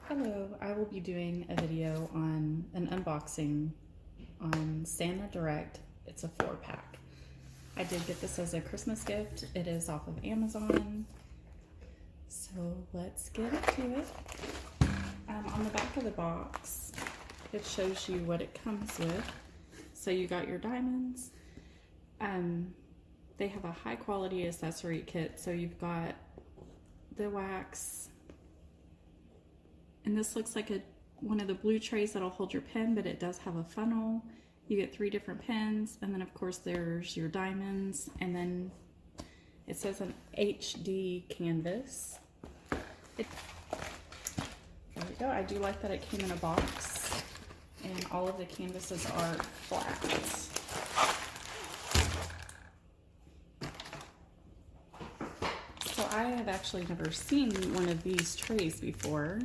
Hello, I will be doing a video on an unboxing on Santa Direct. It's a 4-pack. I did get this as a Christmas gift. It is off of Amazon. So let's get into it. On the back of the box, it shows you what it comes with. So you got your diamonds. They have a high quality accessory kit. So you've got the wax, and this looks like one of the blue trays that'll hold your pen, but it does have a funnel. You get 3 different pens, and then of course there's your diamonds, and then it says an HD canvas. There we go. I do like that it came in a box, and all of the canvases are flat. So I have actually never seen one of these trays before.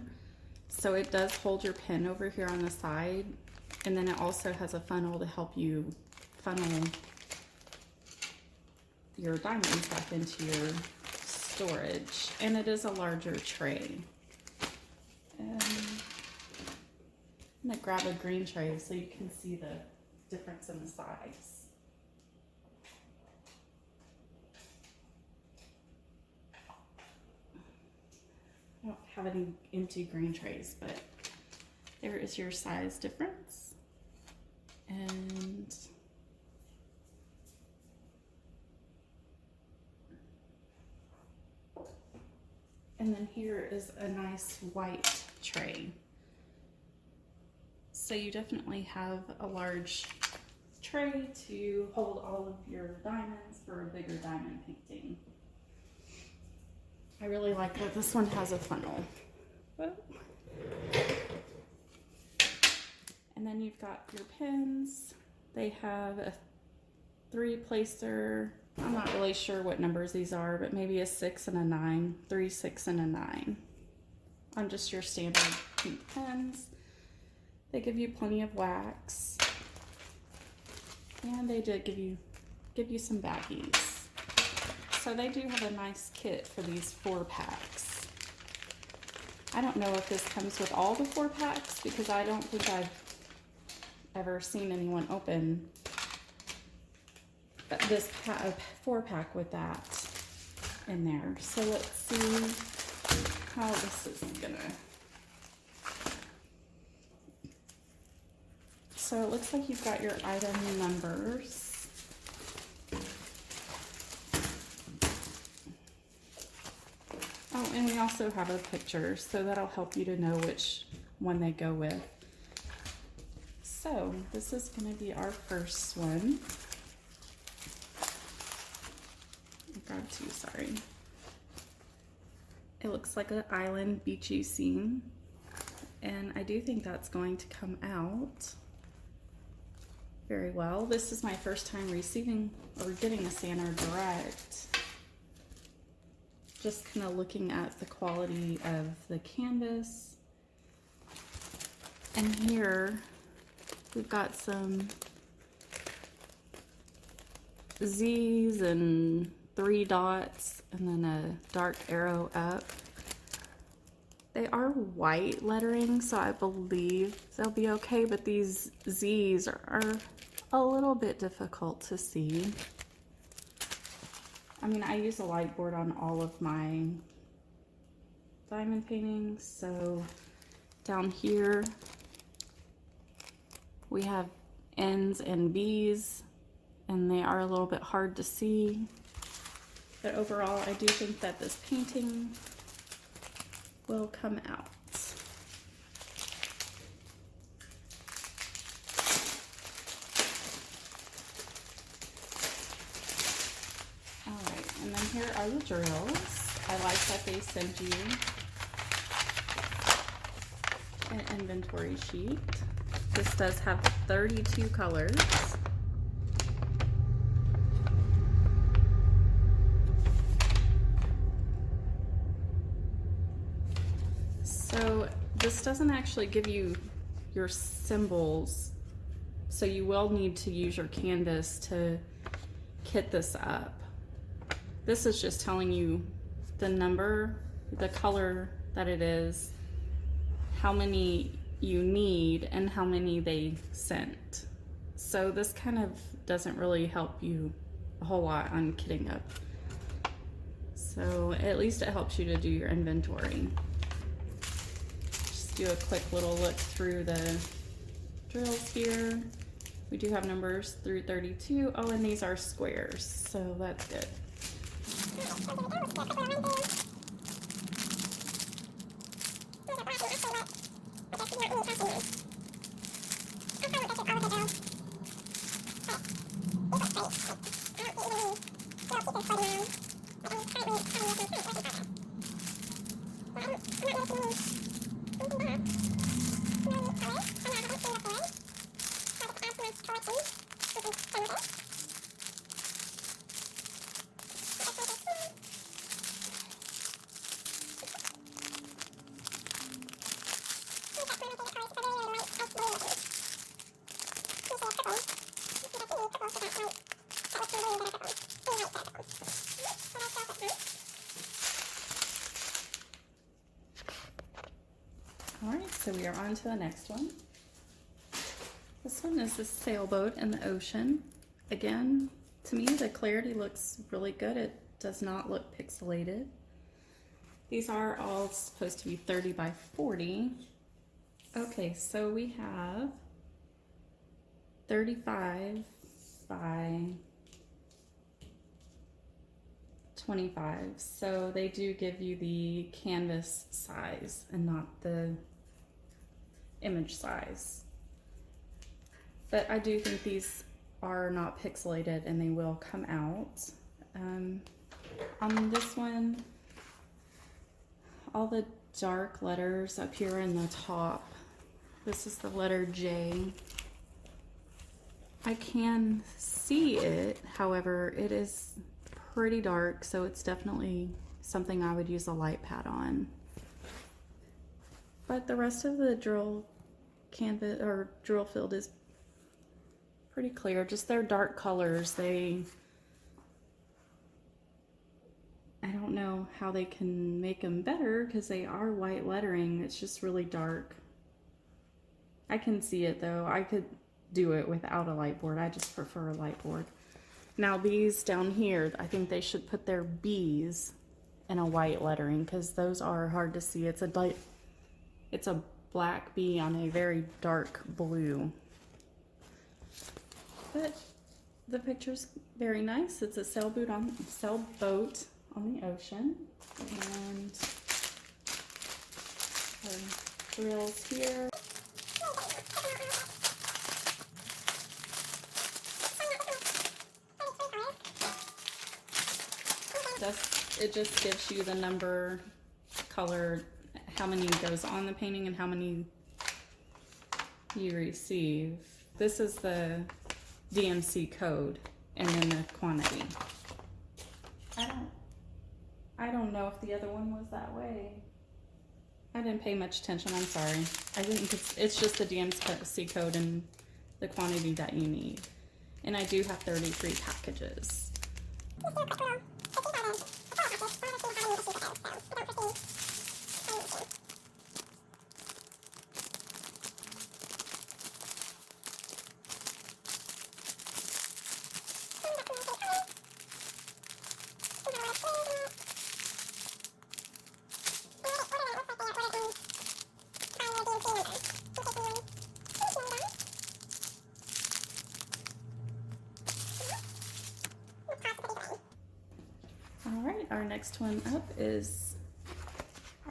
So it does hold your pen over here on the side, and then it also has a funnel to help you funnel your diamonds back into your storage. And it is a larger tray. I'm gonna grab a green tray so you can see the difference in the size. I don't have any empty green trays, but there is your size difference. And then here is a nice white tray. So you definitely have a large tray to hold all of your diamonds for a bigger diamond painting. I really like that this one has a funnel. And then you've got your pens. They have a 3-placer. I'm not really sure what numbers these are, but maybe a 6 and a 9, 3, 6, and a 9 on just your standard pink pens. They give you plenty of wax, and they did give you some baggies. So they do have a nice kit for these 4-packs. I don't know if this comes with all the 4-packs, because I don't think I've ever seen anyone open this 4-pack with that in there. So let's see how this is gonna. So it looks like you've got your item numbers. Oh, and we also have a picture, so that'll help you to know which one they go with. So this is going to be our first one. I grabbed 2, sorry. It looks like an island beachy scene, and I do think that's going to come out very well. This is my first time receiving or getting a Santa Direct. Just kind of looking at the quality of the canvas. And here we've got some Z's and 3 dots and then a dark arrow up. They are white lettering, so I believe they'll be okay, but these Z's are a little bit difficult to see. I mean, I use a light board on all of my diamond paintings, so down here we have N's and B's, and they are a little bit hard to see. But overall, I do think that this painting will come out. Alright, and then here are the drills. I like that they send you an inventory sheet. This does have 32 colors. So this doesn't actually give you your symbols, so you will need to use your canvas to kit this up. This is just telling you the number, the color that it is, how many you need and how many they sent. So this kind of doesn't really help you a whole lot on kitting up. So at least it helps you to do your inventory. Just do a quick little look through the drills here. We do have numbers through 32. Oh, and these are squares, so that's good. All right, so we are on to the next one. This one is the sailboat in the ocean. Again, to me, the clarity looks really good. It does not look pixelated. These are all supposed to be 30 by 40. Okay, so we have 35 by 25. So they do give you the canvas size and not the image size. But I do think these are not pixelated and they will come out. On this one, all the dark letters up here in the top, this is the letter J. I can see it, however, it is pretty dark, so it's definitely something I would use a light pad on. But the rest of the drill canvas or drill field is pretty clear. Just their dark colors, I don't know how they can make them better because they are white lettering. It's just really dark. I can see it though. I could do it without a light board. I just prefer a light board. Now these down here, I think they should put their B's in a white lettering because those are hard to see. It's a black B on a very dark blue. But the picture's very nice. It's a sailboat on the ocean. And drills here. It just gives you the number, color, how many goes on the painting and how many you receive. This is the DMC code and then the quantity. I don't know if the other one was that way. I didn't pay much attention, I'm sorry. I think it's just the DMC code and the quantity that you need. And I do have 33 packages. Alright, our next one up is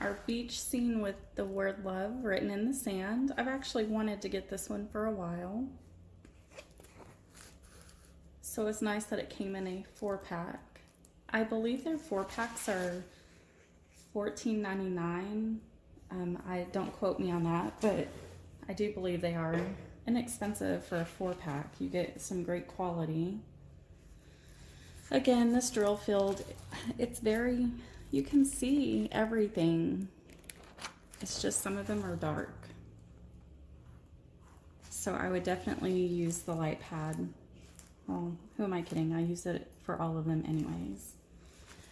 our beach scene with the word love written in the sand. I've actually wanted to get this one for a while. So it's nice that it came in a 4-pack. I believe their 4-packs are $14.99. I don't quote me on that, but I do believe they are inexpensive for a 4-pack. You get some great quality. Again, this drill field, it's very, you can see everything. It's just some of them are dark. So I would definitely use the light pad. Well, who am I kidding? I use it for all of them anyways.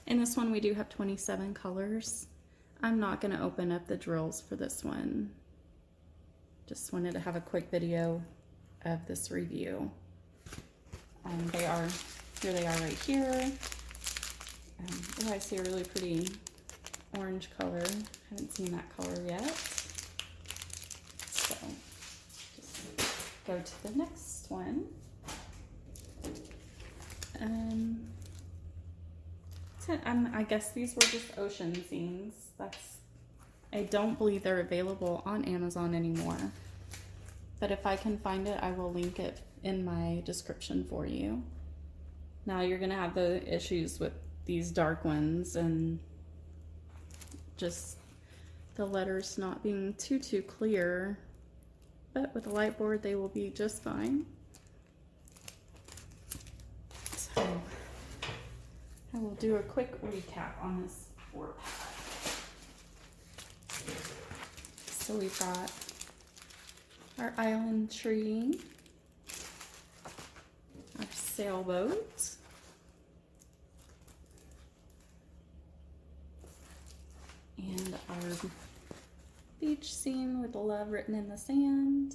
In this one, we do have 27 colors. I'm not going to open up the drills for this one. just wanted to have a quick video of this review. Here they are right here. Oh, I see a really pretty orange color. Haven't seen that color yet. So just go to the next one. I guess these were just ocean zines. I don't believe they're available on Amazon anymore. But if I can find it, I will link it in my description for you. Now you're gonna have the issues with these dark ones and just the letters not being too clear, but with a light board they will be just fine. So I will do a quick recap on this 4-pack. So we've got our island tree, our sailboat, and our beach scene with love written in the sand.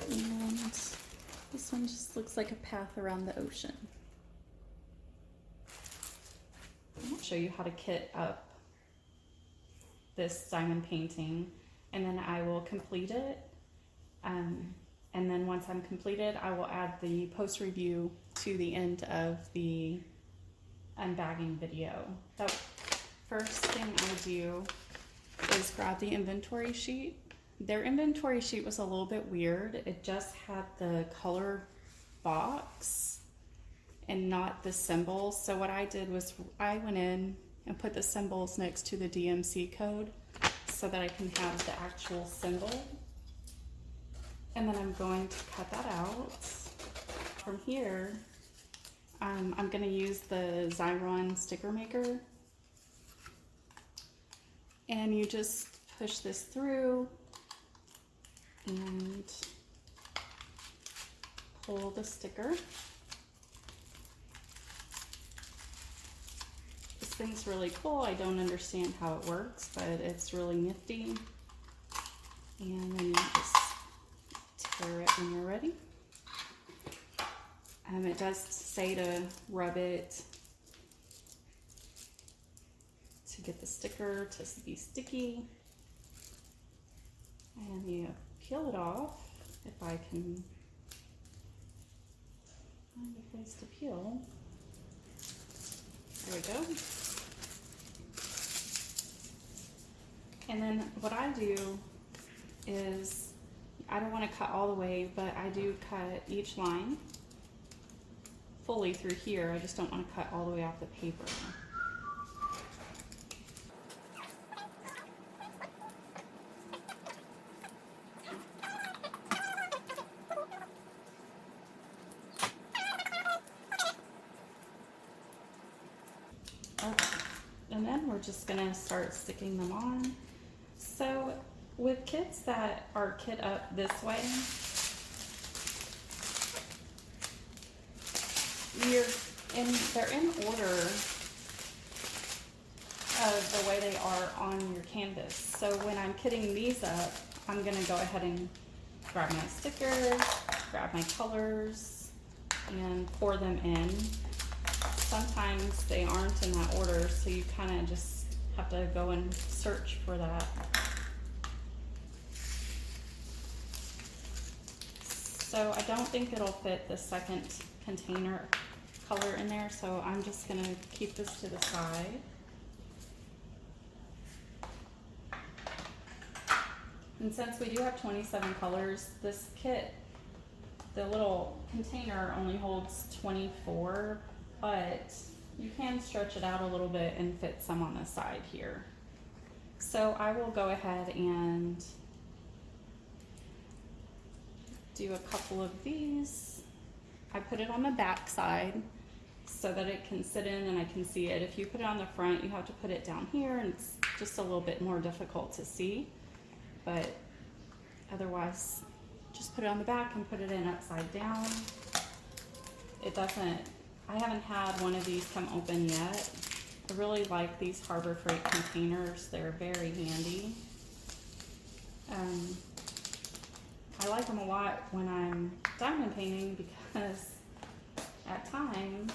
And this one just looks like a path around the ocean. I'll show you how to kit up this diamond painting, and then I will complete it. And then once I'm completed, I will add the post review to the end of the unbagging video. The first thing I do is grab the inventory sheet. Their inventory sheet was a little bit weird. It just had the color box and not the symbols. So what I did was I went in and put the symbols next to the DMC code so that I can have the actual symbol. And then I'm going to cut that out. From here, I'm going to use the Xyron sticker maker. And you just push this through and pull the sticker. This thing's really cool. I don't understand how it works, but it's really nifty. And then you just tear it when you're ready. It does say to rub it to get the sticker to be sticky. And you peel it off, if I can find a place to peel. There we go. And then what I do is, I don't want to cut all the way, but I do cut each line fully through here. I just don't want to cut all the way off the paper. Okay. And then we're just gonna start sticking them on. So with kits that are kit up this way, they're in order of the way they are on your canvas. So when I'm kitting these up, I'm gonna go ahead and grab my stickers, grab my colors, and pour them in. Sometimes they aren't in that order, so you kind of just have to go and search for that. So I don't think it'll fit the second container color in there, so I'm just gonna keep this to the side. And since we do have 27 colors, this kit, the little container only holds 24, but you can stretch it out a little bit and fit some on the side here. So I will go ahead and do a couple of these. I put it on the back side so that it can sit in and I can see it. If you put it on the front, you have to put it down here, and it's just a little bit more difficult to see. But otherwise, just put it on the back and put it in upside down. It doesn't, I haven't had one of these come open yet. I really like these Harbor Freight containers. They're very handy. I like them a lot when I'm diamond painting because at times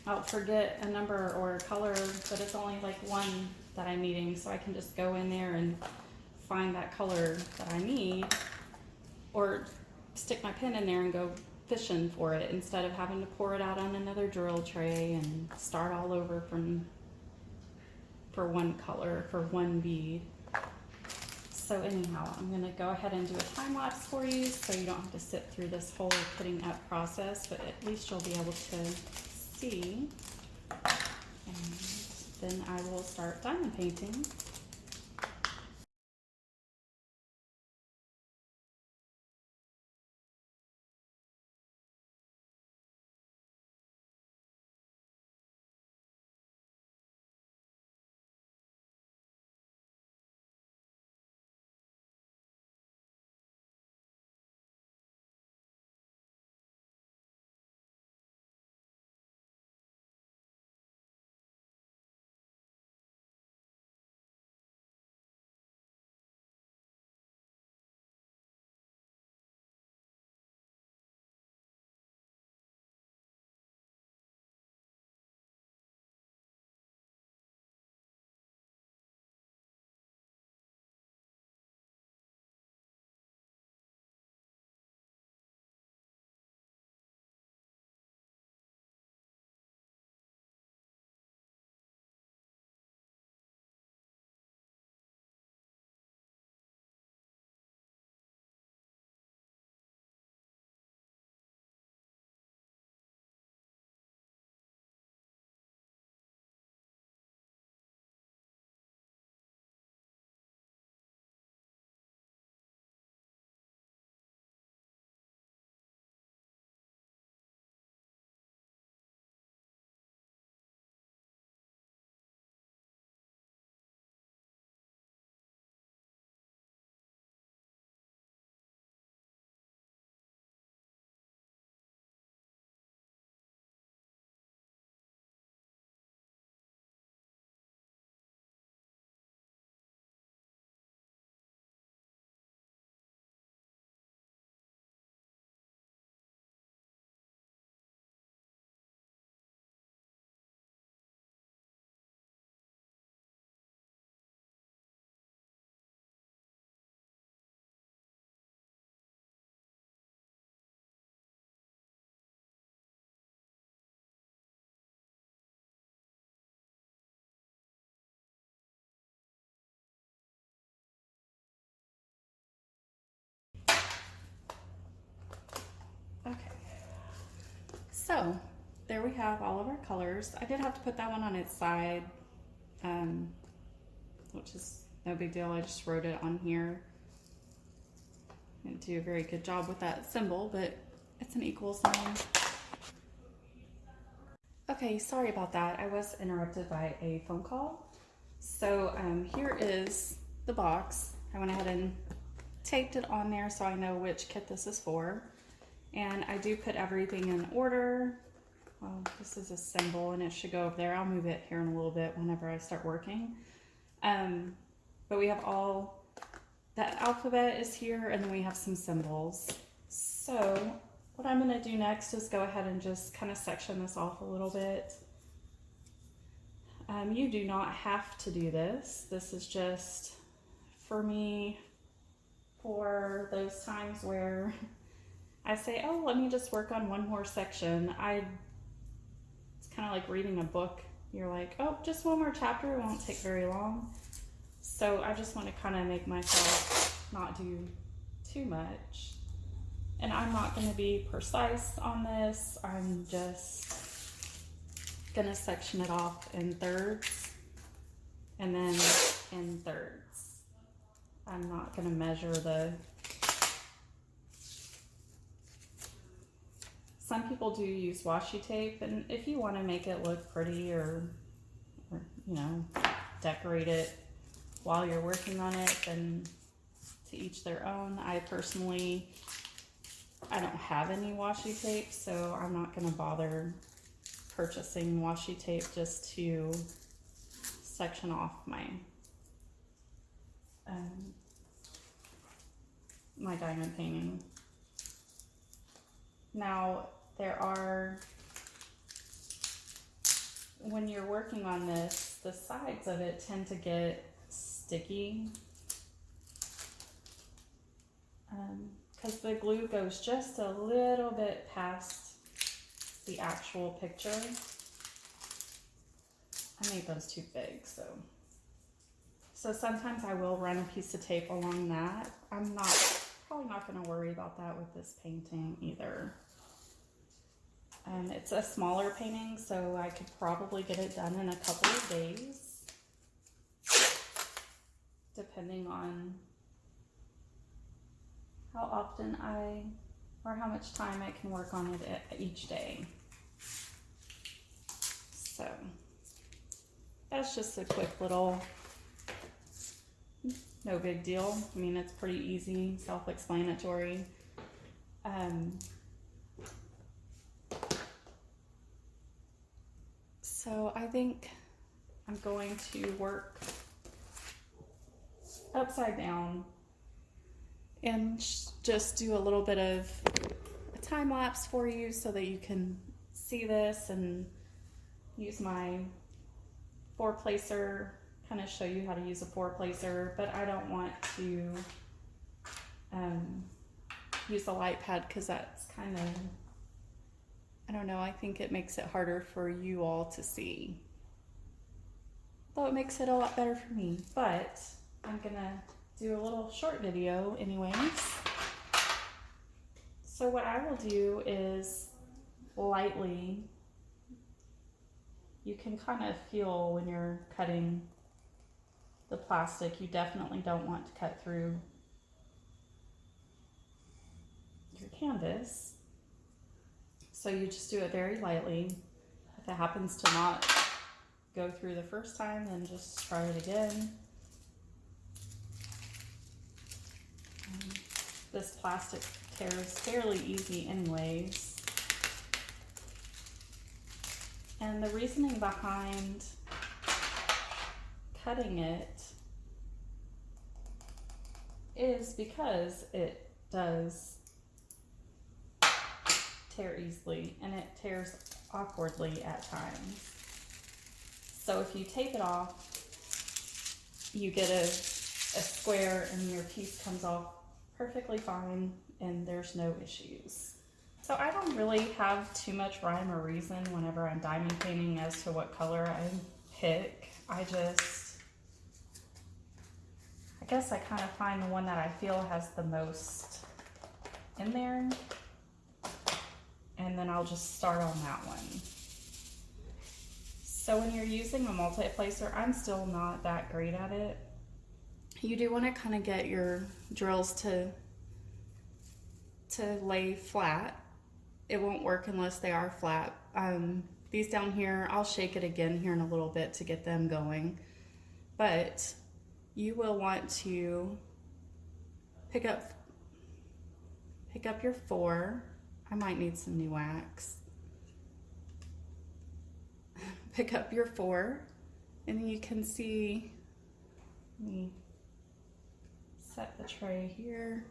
I'll forget a number or a color, but it's only like one that I'm needing, so I can just go in there and find that color that I need, or stick my pen in there and go fishing for it instead of having to pour it out on another drill tray and start all over for one color, for one bead. So anyhow, I'm gonna go ahead and do a time lapse for you so you don't have to sit through this whole putting up process, but at least you'll be able to see. And then I will start diamond painting. Okay, so there we have all of our colors. I did have to put that one on its side, which is no big deal. I just wrote it on here. Didn't do a very good job with that symbol, but it's an equal sign. Okay, sorry about that. I was interrupted by a phone call. So here is the box. I went ahead and taped it on there so I know which kit this is for. And I do put everything in order. Well, this is a symbol and it should go over there. I'll move it here in a little bit whenever I start working. But we have all, that alphabet is here, and then we have some symbols. So what I'm gonna do next is go ahead and just kind of section this off a little bit. You do not have to do this. This is just for me for those times where I say, oh, let me just work on one more section. It's kind of like reading a book. You're like, oh, just one more chapter, it won't take very long. So I just want to kind of make myself not do too much. And I'm not going to be precise on this. I'm just going to section it off in thirds and then in thirds. I'm not going to measure the... Some people do use washi tape, and if you want to make it look pretty or you know, decorate it while you're working on it, then to each their own. I personally, I don't have any washi tape, so I'm not going to bother purchasing washi tape just to section off my my diamond painting. Now, when you're working on this, the sides of it tend to get sticky because the glue goes just a little bit past the actual picture. I made those too big, so sometimes I will run a piece of tape along that. I'm probably not going to worry about that with this painting either. It's a smaller painting, so I could probably get it done in a couple of days, depending on how often or how much time I can work on it each day. So that's just a quick little, no big deal. I mean, it's pretty easy, self-explanatory. So I think I'm going to work upside down and just do a little bit of a time lapse for you so that you can see this and use my 4-placer, kind of show you how to use a 4-placer, but I don't want to use the light pad because that's kind of, I don't know, I think it makes it harder for you all to see. Though it makes it a lot better for me, but I'm gonna do a little short video anyways. So what I will do is lightly, you can kind of feel when you're cutting the plastic, you definitely don't want to cut through your canvas. So you just do it very lightly. If it happens to not go through the first time, then just try it again. This plastic tears fairly easy anyways. And the reasoning behind cutting it is because it does tear easily and it tears awkwardly at times. So if you tape it off, you get a square and your piece comes off perfectly fine and there's no issues. So I don't really have too much rhyme or reason whenever I'm diamond painting as to what color I pick. I guess I kind of find the one that I feel has the most in there, and then I'll just start on that one. So when you're using a multi-placer, I'm still not that great at it. You do want to kind of get your drills to lay flat. It won't work unless they are flat. These down here, I'll shake it again here in a little bit to get them going. But you will want to pick up your 4. I might need some new wax. Pick up your 4, and then you can see, let me set the tray here.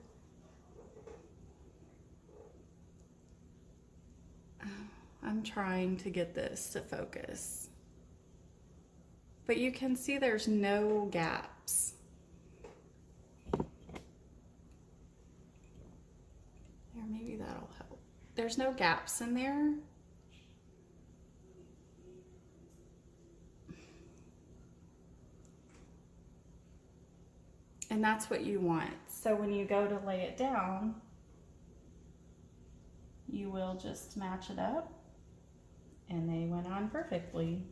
I'm trying to get this to focus. But you can see there's no gaps. There, maybe that'll help. There's no gaps in there. And that's what you want. So when you go to lay it down, you will just match it up, and they went on perfectly.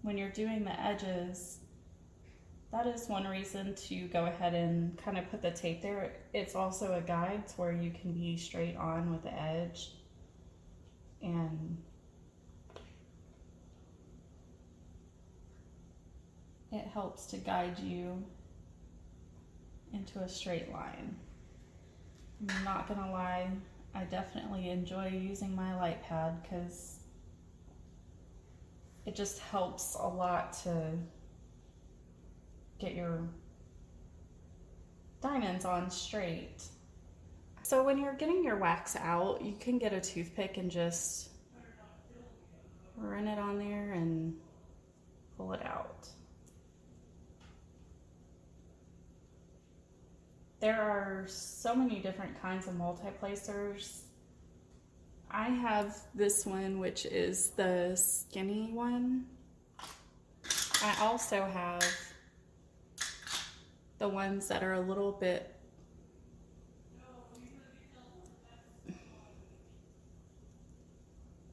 When you're doing the edges, that is one reason to go ahead and kind of put the tape there. It's also a guide to where you can be straight on with the edge, and it helps to guide you into a straight line. I'm not gonna lie, I definitely enjoy using my light pad because it just helps a lot to get your diamonds on straight. So when you're getting your wax out, you can get a toothpick and just run it on there and pull it out. There are so many different kinds of multi-placers. I have this one, which is the skinny one. I also have the ones that are a little bit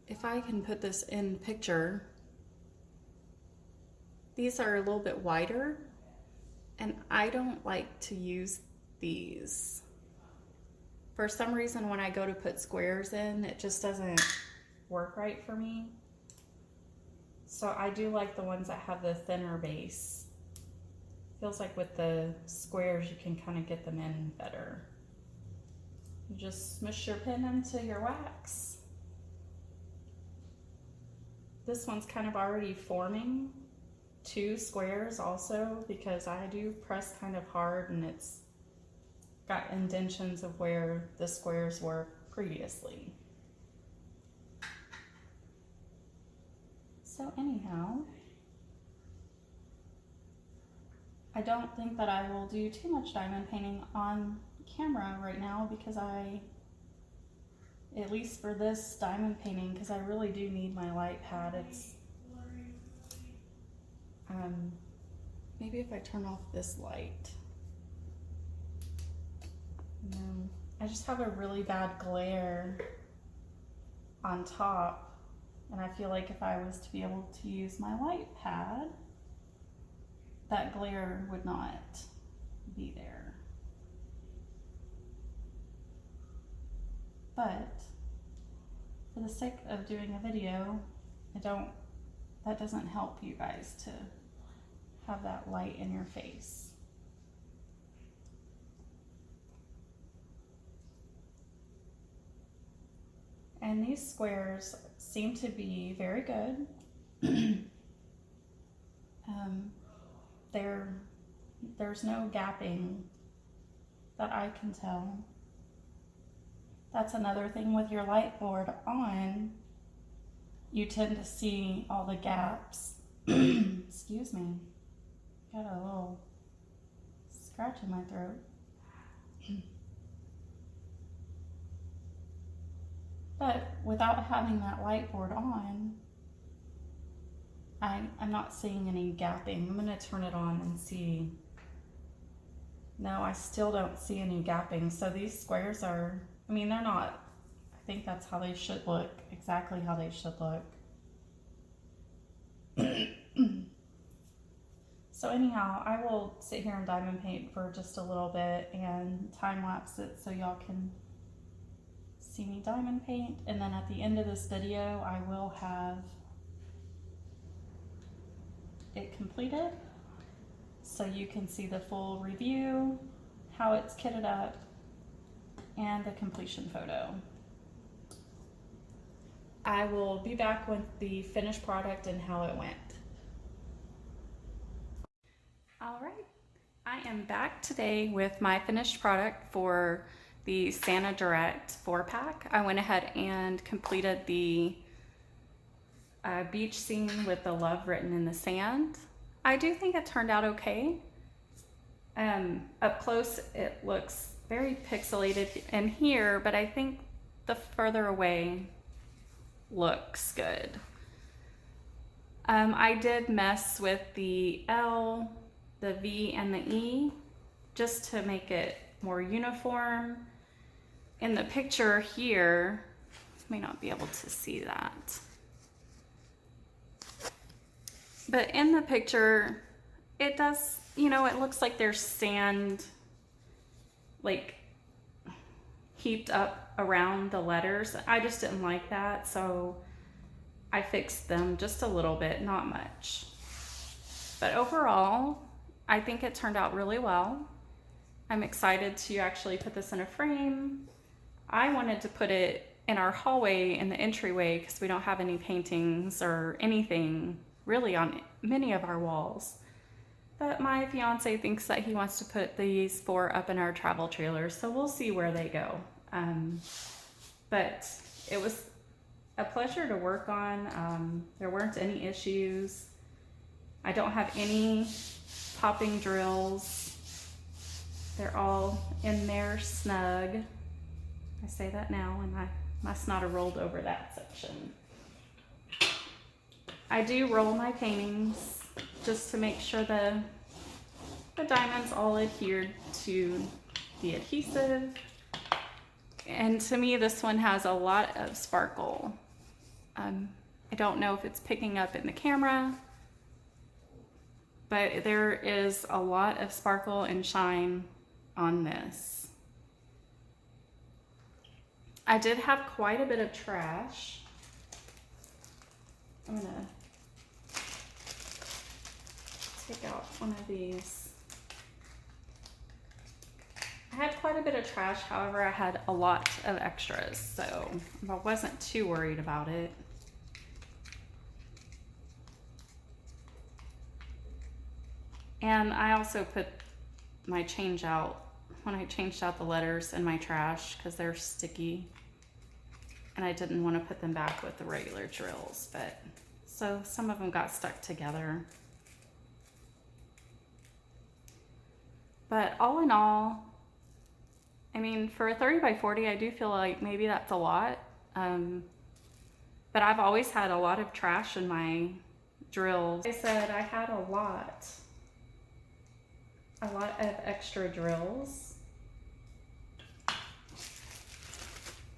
if I can put this in picture, these are a little bit wider, and I don't like to use these. For some reason, when I go to put squares in, it just doesn't work right for me. So I do like the ones that have the thinner base. Feels like with the squares, you can kind of get them in better. You just smush your pin into your wax. This one's kind of already forming two squares also, because I do press kind of hard and it's got indentions of where the squares were previously. So anyhow, I don't think that I will do too much diamond painting on camera right now, because at least for this diamond painting, because I really do need my light pad. It's maybe if I turn off this light. No, I just have a really bad glare on top, and I feel like if I was to be able to use my light pad, that glare would not be there. But for the sake of doing a video, that doesn't help you guys to have that light in your face. And these squares seem to be very good. There's no gapping that I can tell. That's another thing with your light board on. You tend to see all the gaps. Excuse me. Got a little scratch in my throat. But without having that light board on, I'm not seeing any gapping. I'm gonna turn it on and see. No, I still don't see any gapping. So these squares are, I mean, they're not, I think that's how they should look, exactly how they should look. So anyhow, I will sit here and diamond paint for just a little bit and time lapse it so y'all can see me diamond paint. And then at the end of this video, I will have it completed so you can see the full review, how it's kitted up, and the completion photo. I will be back with the finished product and how it went. All right, I am back today with my finished product for the Santa Direct 4-pack. I went ahead and completed the beach scene with the love written in the sand. I do think it turned out okay. Up close, it looks very pixelated in here, but I think the further away looks good. I did mess with the L, the V, and the E just to make it more uniform. In the picture here, you may not be able to see that, but in the picture, it does, you know, it looks like there's sand like heaped up around the letters. I just didn't like that, so I fixed them just a little bit, not much. But overall, I think it turned out really well. I'm excited to actually put this in a frame. I wanted to put it in our hallway in the entryway because we don't have any paintings or anything really on many of our walls But my fiance thinks that he wants to put these 4 up in our travel trailer, so we'll see where they go. But it was a pleasure to work on. There weren't any issues. I don't have any popping drills. They're all in there snug. I say that now and I must not have rolled over that section. I do roll my paintings just to make sure the diamonds all adhered to the adhesive. And to me, this one has a lot of sparkle. I don't know if it's picking up in the camera, but there is a lot of sparkle and shine on this. I did have quite a bit of trash. I'm gonna take out one of these. I had quite a bit of trash, however, I had a lot of extras, so I wasn't too worried about it. And I also put my change out, when I changed out the letters in my trash, because they're sticky, and I didn't want to put them back with the regular drills, but so some of them got stuck together. But all in all, I mean, for a 30 by 40, I do feel like maybe that's a lot. But I've always had a lot of trash in my drills. Like I said, I had a lot of extra drills.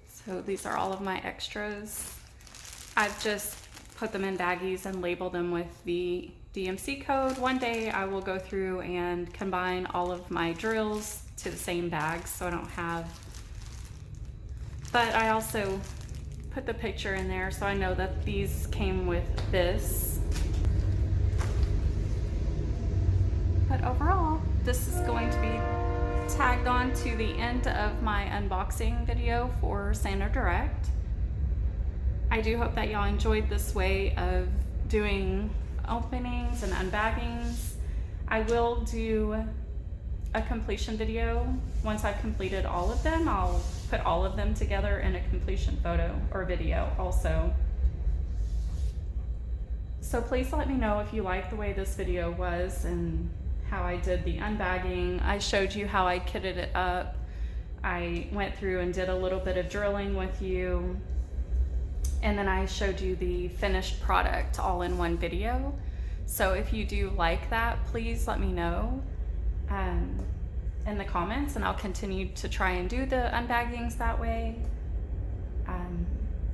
So these are all of my extras. I've just put them in baggies and labeled them with the DMC code. One day I will go through and combine all of my drills to the same bags so I don't have, but I also put the picture in there so I know that these came with this. But overall, this is going to be tagged on to the end of my unboxing video for Santa Direct. I do hope that y'all enjoyed this way of doing openings and unbaggings. I will do a completion video. Once I've completed all of them, I'll put all of them together in a completion photo or video also. So please let me know if you like the way this video was and how I did the unbagging. I showed you how I kitted it up. I went through and did a little bit of drilling with you, and then I showed you the finished product all in one video. So if you do like that, please let me know in the comments, and I'll continue to try and do the unbaggings that way.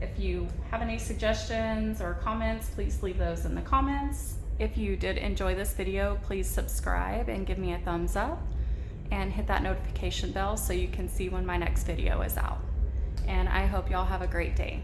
If you have any suggestions or comments, please leave those in the comments. If you did enjoy this video, please subscribe and give me a thumbs up and hit that notification bell so you can see when my next video is out. And I hope y'all have a great day.